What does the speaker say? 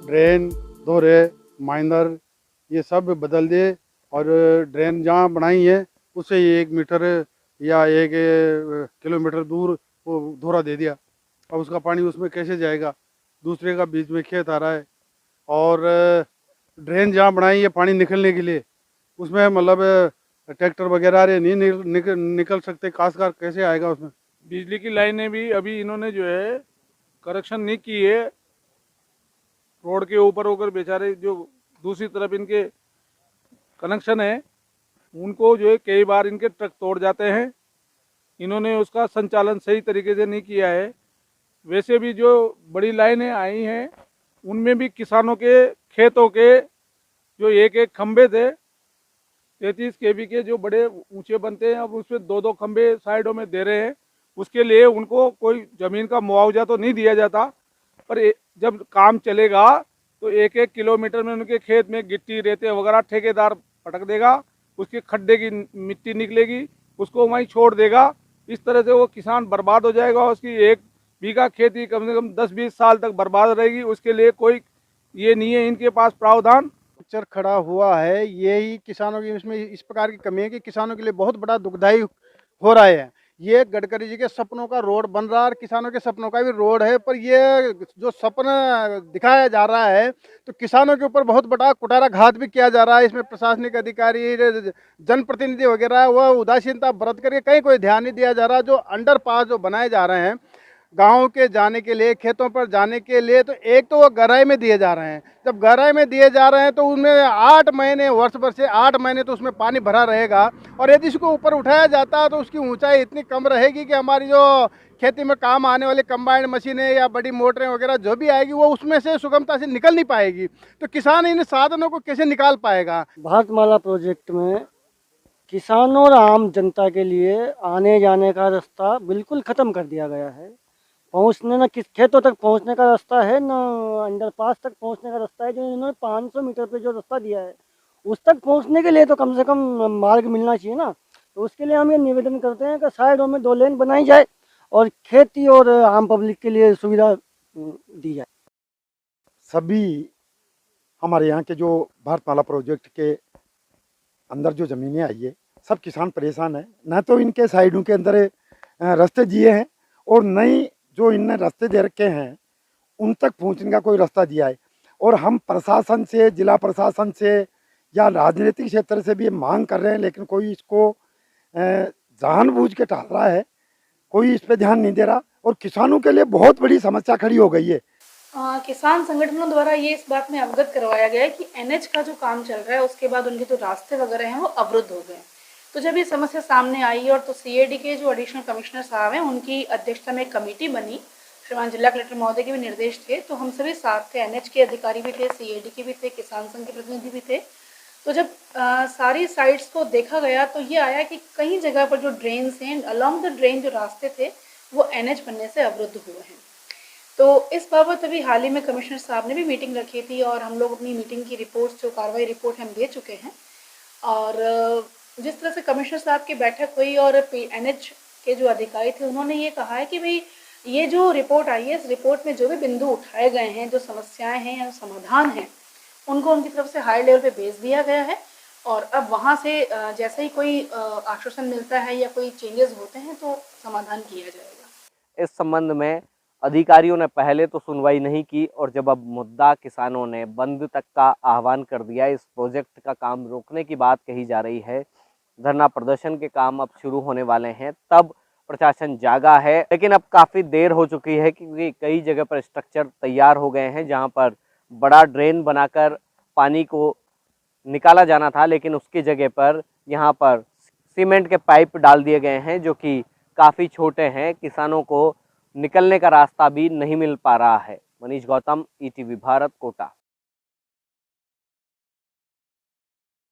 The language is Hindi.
ड्रेन, दोहरे, माइनर ये सब बदल दिए और ड्रेन जहाँ बनाई है उससे 1 मीटर या 1 किलोमीटर दूर वो दोहरा दे दिया। अब उसका पानी उसमें कैसे जाएगा? दूसरे का बीच में खेत आ रहा है और ड्रेन जहाँ बनाई है पानी निकलने के लिए उसमें मतलब ट्रैक्टर वगैरह आ रहे नहीं निकल सकते। काशकार कैसे आएगा उसमें? बिजली की लाइनें भी अभी इन्होंने जो है करेक्शन नहीं की है। रोड के ऊपर होकर बेचारे जो दूसरी तरफ इनके कनेक्शन है उनको जो है कई बार इनके ट्रक तोड़ जाते हैं। इन्होंने उसका संचालन सही तरीके से नहीं किया है। वैसे भी जो बड़ी लाइनें आई हैं उनमें भी किसानों के खेतों के जो एक एक खंभे थे 33 kV के जो बड़े ऊंचे बनते हैं, अब उसमें दो दो खंभे साइडों में दे रहे हैं। उसके लिए उनको कोई ज़मीन का मुआवजा तो नहीं दिया जाता, पर जब काम चलेगा तो 1 1 किलोमीटर में उनके खेत में गिट्टी रेते वगैरह ठेकेदार पटक देगा, उसके खड्डे की मिट्टी निकलेगी, उसको वहीं छोड़ देगा। इस तरह से वो किसान बर्बाद हो जाएगा। उसकी 1 बीघा खेती कम से कम 10 20 साल तक बर्बाद रहेगी। उसके लिए कोई ये नहीं है इनके पास प्रावधान। पिक्चर खड़ा हुआ है, यही किसानों की इसमें इस प्रकार की कमी है कि किसानों के लिए बहुत बड़ा दुखदाई हो रहा है। ये गडकरी जी के सपनों का रोड बन रहा है और किसानों के सपनों का भी रोड है, पर ये जो सपना दिखाया जा रहा है तो किसानों के ऊपर बहुत बड़ा कुटारा घात भी किया जा रहा है। इसमें प्रशासनिक अधिकारी, जनप्रतिनिधि वगैरह वह उदासीनता बरत करके कहीं कोई ध्यान नहीं दिया जा रहा। जो अंडरपास जो बनाए जा रहे हैं गाँव के जाने के लिए, खेतों पर जाने के लिए, तो एक तो वो गहराई में दिए जा रहे हैं। जब गहराई में दिए जा रहे हैं तो उनमें 8 महीने, वर्ष भर से 8 महीने तो उसमें पानी भरा रहेगा और यदि इसको ऊपर उठाया जाता है तो उसकी ऊंचाई इतनी कम रहेगी कि हमारी जो खेती में काम आने वाली कंबाइंड मशीनें या बड़ी मोटरें वगैरह जो भी आएगी वो उसमें से सुगमता से निकल नहीं पाएगी। तो किसान इन साधनों को कैसे निकाल पाएगा? भारतमाला प्रोजेक्ट में किसानों और आम जनता के लिए आने जाने का रास्ता बिल्कुल ख़त्म कर दिया गया है। पहुंचने ना किस खेतों तक पहुंचने का रास्ता है, ना अंडरपास तक पहुंचने का रास्ता है। जो इन्होंने 500 मीटर पे जो रास्ता दिया है उस तक पहुंचने के लिए तो कम से कम मार्ग मिलना चाहिए ना। तो उसके लिए हम ये निवेदन करते हैं कि साइडों में 2 लेन बनाई जाए और खेती और आम पब्लिक के लिए सुविधा दी जाए। सभी हमारे यहाँ के जो भारतमाला प्रोजेक्ट के अंदर जो ज़मीनें आई है सब किसान परेशान है। न तो इनके साइडों के अंदर रास्ते दिए हैं और नई जो इनने रास्ते दे रखे हैं उन तक पहुँचने का कोई रास्ता दिया है। और हम प्रशासन से, जिला प्रशासन से या राजनीतिक क्षेत्र से भी ये मांग कर रहे हैं, लेकिन कोई इसको जानबूझ के टाल रहा है, कोई इस पर ध्यान नहीं दे रहा और किसानों के लिए बहुत बड़ी समस्या खड़ी हो गई है। किसान संगठनों द्वारा ये इस बात में अवगत करवाया गया है कि एनएच का जो काम चल रहा है उसके बाद उनके जो रास्ते वगैरह हैं वो अवरुद्ध हो गए। तो जब ये समस्या सामने आई और तो सीएडी के जो एडिशनल कमिश्नर साहब हैं उनकी अध्यक्षता में एक कमेटी बनी, श्रीमान जिला कलेक्टर महोदय के भी निर्देश थे, तो हम सभी साथ थे। एनएच के अधिकारी भी थे, सीएडी के भी थे, किसान संघ के प्रतिनिधि भी थे। तो जब सारी साइट्स को देखा गया तो ये आया कि कई जगह पर जो ड्रेन्स हैं, अलॉन्ग द ड्रेन जो रास्ते थे वो एनएच बनने से अवरुद्ध हुए हैं। तो इस बाबत अभी हाल ही में कमिश्नर साहब ने भी मीटिंग रखी थी और हम लोग अपनी मीटिंग की रिपोर्ट, जो कार्रवाई रिपोर्ट हम दे चुके हैं। और जिस तरह से कमिश्नर साहब की बैठक हुई और एनएच के जो अधिकारी थे उन्होंने ये कहा है कि भाई ये जो रिपोर्ट आई है, इस रिपोर्ट में जो भी बिंदु उठाए गए हैं, जो समस्याएं हैं या समाधान हैं, उनको उनकी तरफ से हाई लेवल पे भेज दिया गया है। और अब वहाँ से जैसे ही कोई आश्वासन मिलता है या कोई चेंजेस होते हैं तो समाधान किया जाएगा। इस संबंध में अधिकारियों ने पहले तो सुनवाई नहीं की और जब अब मुद्दा किसानों ने बंद तक का आह्वान कर दिया, इस प्रोजेक्ट का काम रोकने की बात कही जा रही है, धरना प्रदर्शन के काम अब शुरू होने वाले हैं, तब प्रशासन जागा है। लेकिन अब काफ़ी देर हो चुकी है क्योंकि कई जगह पर स्ट्रक्चर तैयार हो गए हैं जहां पर बड़ा ड्रेन बनाकर पानी को निकाला जाना था, लेकिन उसकी जगह पर यहां पर सीमेंट के पाइप डाल दिए गए हैं जो कि काफ़ी छोटे हैं। किसानों को निकलने का रास्ता भी नहीं मिल पा रहा है। मनीष गौतम, ईटीवी भारत, कोटा।